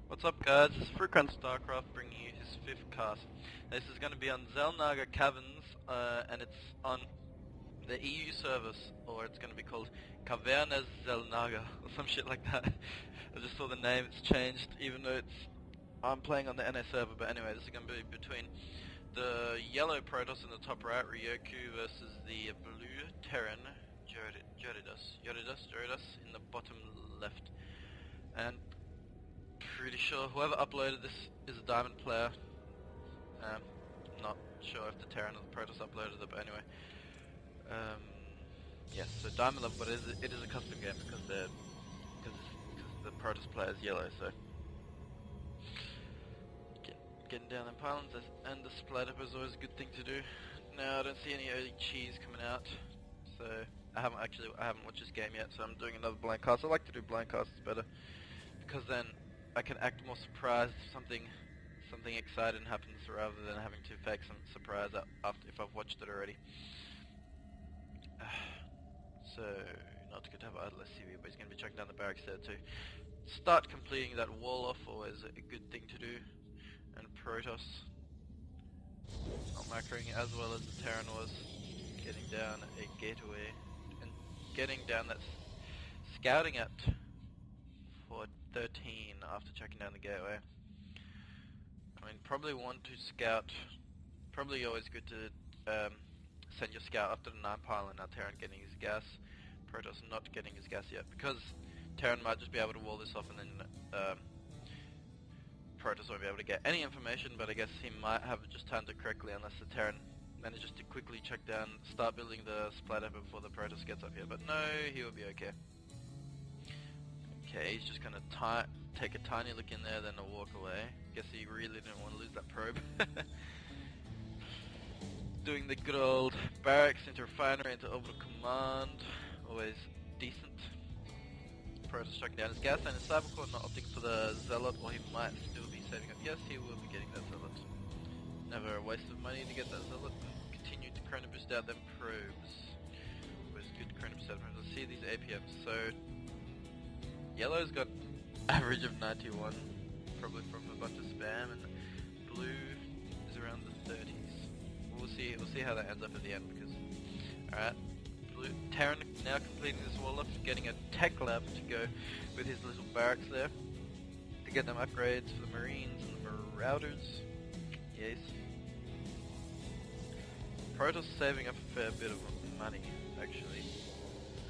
What's up guys, it's Frequent Starcraft bringing you his 5th cast. This is going to be on xelnaga caverns, and it's on the EU service, or it's going to be called caverns xelnaga, or some shit like that. I just saw the name, it's changed, even though I'm playing on the NA server, but anyway, this is going to be between the yellow protoss in the top right, Ryoku, versus the blue Terran, Joridas in the bottom left. And pretty sure whoever uploaded this is a diamond player. Not sure if the Terran or the Protoss uploaded it, but anyway. Yes, so diamond level, but it is a custom game because the Protoss player is yellow, so getting down in pylons and the split up is always a good thing to do. Now I don't see any early cheese coming out, so I haven't watched this game yet, so I'm doing another blind cast. I like to do blind casts better because then I can act more surprised if something exciting happens rather than having to fake some surprise after if I've watched it already. So not good to have idle CV, but he's going to be checking down the barracks there to start completing that wall off, always a good thing to do. And Protoss not macroing as well as the Terran was, getting down a gateway and getting down that scouting at for 13 after checking down the gateway. I mean, probably want to scout, probably always good to send your scout after the 9 pylon. Now Terran getting his gas, Protoss not getting his gas yet, because Terran might just be able to wall this off and then Protoss won't be able to get any information, but I guess he might have just timed it correctly unless the Terran manages to quickly check down, start building the splatter before the Protoss gets up here, but no, he will be okay. Okay, he's just gonna take a tiny look in there, then walk away. Guess he really didn't want to lose that probe. Doing the good old barracks into refinery into orbital command, always decent. Protoss checking down his gas and his cybercore, not opting for the zealot, or he might still be saving up. Yes, he will be getting that zealot. Never a waste of money to get that zealot. Continue to chrono boost out them probes. Always good chrono boost out them. Let's see these APMs. So yellow's got average of 91, probably from a bunch of spam, and blue is around the 30s. We'll see how that ends up at the end, because alright, blue Terran now completing this wall up, getting a tech lab to go with his little barracks there to get them upgrades for the Marines and the Marauders. Yes. Protoss saving up a fair bit of money actually.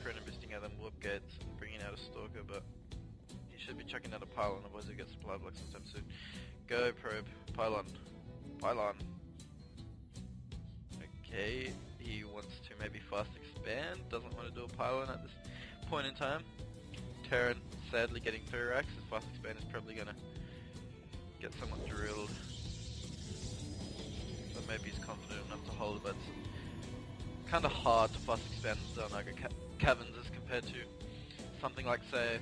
Chrono boosting out them warp gates and bringing out a stalker, but he should be checking out a pylon, otherwise he'll get supply blocks sometime soon. Go probe, pylon. Okay, he wants to maybe fast expand, doesn't want to do a pylon at this point in time. Terran sadly getting 3 racks, his fast expand is probably gonna get somewhat drilled. But maybe he's confident enough to hold it, but it's kinda hard to fast expand xelnaga caverns as compared to something like, say,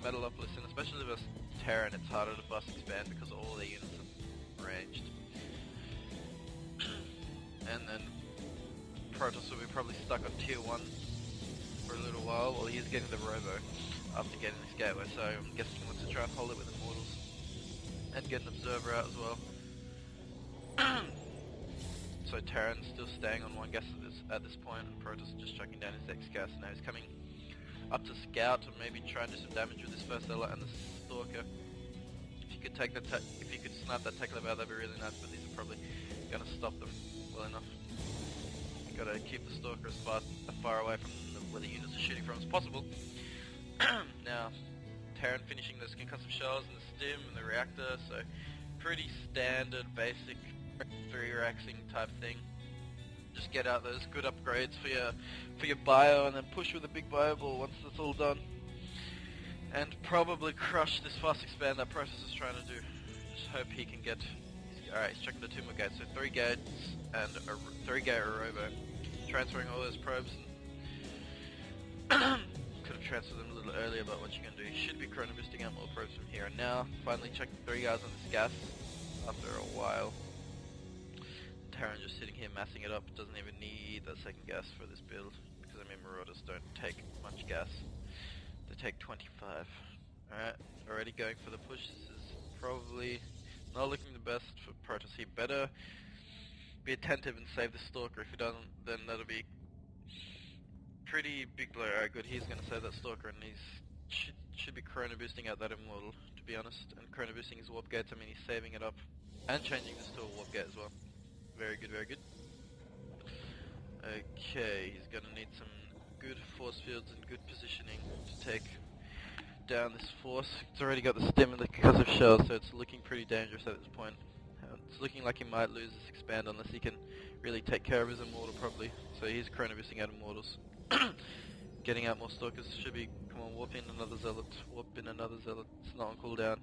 Metalopolis, and especially with Terran, it's harder to fast expand because all their units are ranged. And then Protoss will be probably stuck on tier 1 for a little while, while he's getting the robo after getting this gateway, so I'm guessing he wants to try and hold it with Immortals and get an observer out as well. So Terran's still staying on 1 gas at this point, and Protoss just chucking down his X gas. Now he's coming up to scout and maybe try and do some damage with this first zealot and the stalker. If you could take that, if you could snap that tech lab out, that'd be really nice. But these are probably gonna stop them well enough. You gotta keep the stalker as far away from where the units are shooting from as possible. Now, Terran finishing those concussive shells and the stim and the reactor, so pretty standard, basic 3-raxing type thing. Just get out those good upgrades for your bio, and then push with a big bio ball once it's all done, and probably crush this fast expand that Protoss is trying to do. Just hope he can get. Alright, he's checking the 2 more gates, so 3 gates and a 3-gate robo, transferring all those probes. Could have transferred them a little earlier, but what you can do, you should be chrono boosting out more probes from here and now. Finally checking 3 guys on this gas after a while. Terran just sitting here massing it up, doesn't even need that second gas for this build, because I mean Marauders don't take much gas, they take 25. Alright, already going for the push. This is probably not looking the best for Protoss. He better be attentive and save the Stalker. If he doesn't, then that'll be pretty big blow. Alright, good. He's gonna save that Stalker, and should be chrono boosting out that Immortal, to be honest. And chrono boosting his warp gates. I mean, he's saving it up and changing this to a warp gate as well. Very good, very good. Okay, he's gonna need some good force fields and good positioning to take down this force. It's already got the stim and the concussive shell, so it's looking pretty dangerous at this point. It's looking like he might lose this expand unless he can really take care of his Immortal probably. So he's chrono boosting out Immortals. Getting out more Stalkers should be, come on, warp in another Zealot, warp in another Zealot. It's not on cooldown.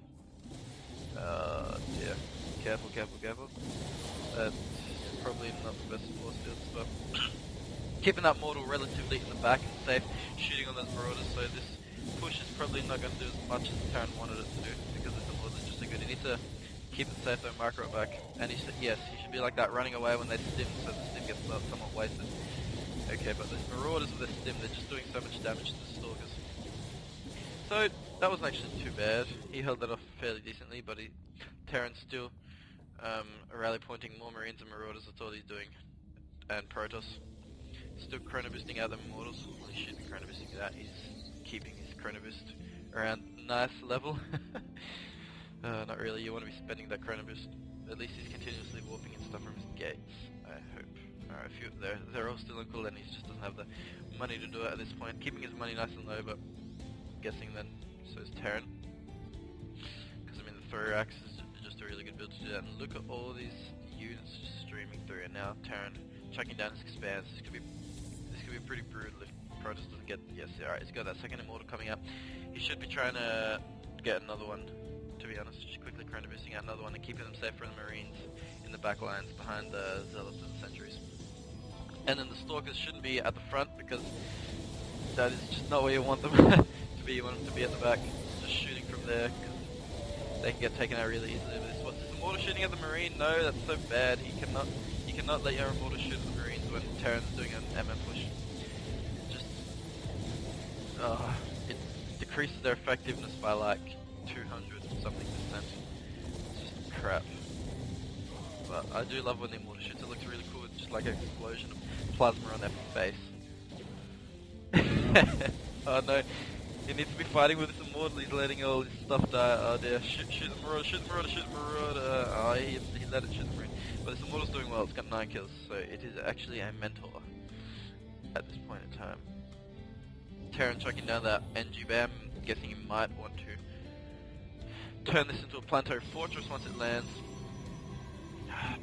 Yeah, careful, careful, careful. That's probably not the best force fields, but keeping that Mortal relatively in the back and safe, shooting on those Marauders, so this push is probably not going to do as much as Terran wanted it to do, because this Immortal is just so good. You need to keep it safe though, micro it back. And he should, yes, he should be like that, running away when they stim, so the stim gets somewhat wasted. Okay, but the Marauders with their stim, they're just doing so much damage to the Stalkers. So, that wasn't actually too bad. He held that off fairly decently, but Terran's still rally pointing more Marines and Marauders, that's all he's doing. And Protoss. Still chrono boosting out the Immortals. Well, he should be chrono boosting that. He's keeping his chrono boost around nice level. Not really, you want to be spending that chrono boost. At least he's continuously warping and stuff from his gates, I hope. Alright, they're all still on cool and he just doesn't have the money to do it at this point. Keeping his money nice and low, but I'm guessing then so is Terran. Because I mean the thrower axe is just a really good build to do that. And look at all these units just streaming through, and now Terran chucking down his expanse. This could be pretty brutal if Protoss doesn't get, yes, alright, he's got that second Immortal coming up. He should be trying to get another one, to be honest, just quickly chrono boosting out another one and keeping them safe from the Marines in the back lines behind the Zealots and the Sentries. And then the Stalkers shouldn't be at the front because that is just not where you want them to be. You want them to be at the back, just shooting from there because they can get taken out really easily with this. What's this Immortal shooting at the Marine? No, that's so bad. You cannot let your Immortal shoot at the Marines when Terran's doing an MM push. It decreases their effectiveness by like 200 something %. It's just crap. But I do love when the Immortal shoots. It looks really cool. It's just like an explosion of plasma on their face. Oh no, he needs to be fighting with this Immortal. He's letting all his stuff die. Oh dear, shoot the Marauder, shoot the Marauder, shoot the Marauder. Oh, he let it shoot the Marine. But this Immortal's doing well. It's got 9 kills, so it is actually a mentor at this point in time. Terran chucking down that NG BAM, guessing he might want to turn this into a planetary fortress once it lands.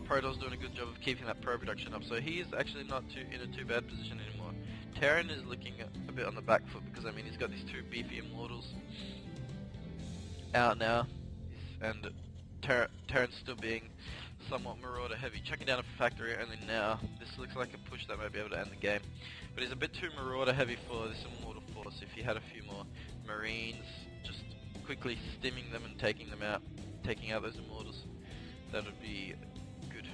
Protoss doing a good job of keeping that pro production up, so he's actually not in a too bad position anymore. Terran is looking a bit on the back foot because I mean he's got these 2 beefy Immortals out now, and Terran's still being somewhat Marauder heavy, chucking down a factory only now. This looks like a push that might be able to end the game, but he's a bit too Marauder heavy for this Immortal force. If he had a few more Marines, just quickly stimming them and taking them out, taking out those Immortals, that would be good.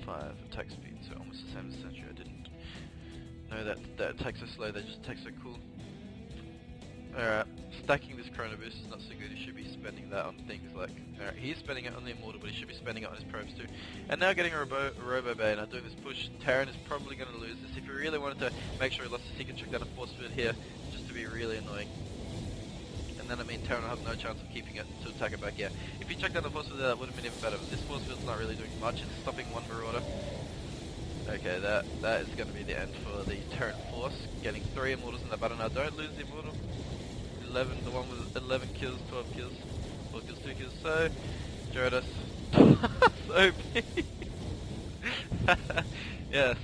1.5 attack speed, so almost the same as Sentry. I didn't know that attacks so slow, they just attack so cool. Alright, stacking this chrono boost is not so good. He should be spending that on things like, alright, he's spending it on the Immortal, but he should be spending it on his probes too. And now getting a Robo Bay, and doing this push, Terran is probably going to lose this. If he really wanted to make sure he lost this, he could chuck down a force field here, just to be really annoying. And then I mean Terran will have no chance of keeping it to attack it back, yeah. If he chucked down the force field there, that would have been even better, but this force field's not really doing much, it's stopping one Marauder. Okay, that is going to be the end for the Terran force, getting 3 Immortals in the battle now. Don't lose the Immortal. 11, the one with 11 kills, 12 kills, 4 kills, 2 kills, so Joridas. So big. Yes,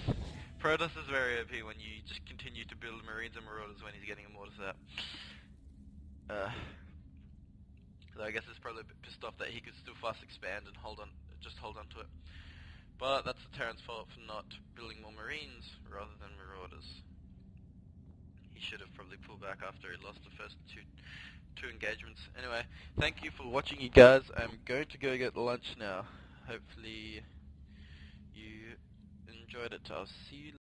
Protoss is very OP when you just continue to build Marines and Marauders when he's getting Immortals out. So I guess it's probably a bit pissed off that he could still fast expand and just hold on to it. But that's the Terran's fault for not building more Marines rather than Marauders. He should have probably pulled back after he lost the first two engagements. Anyway, thank you for watching, you guys. I'm going to go get lunch now. Hopefully you enjoyed it. I'll see you later.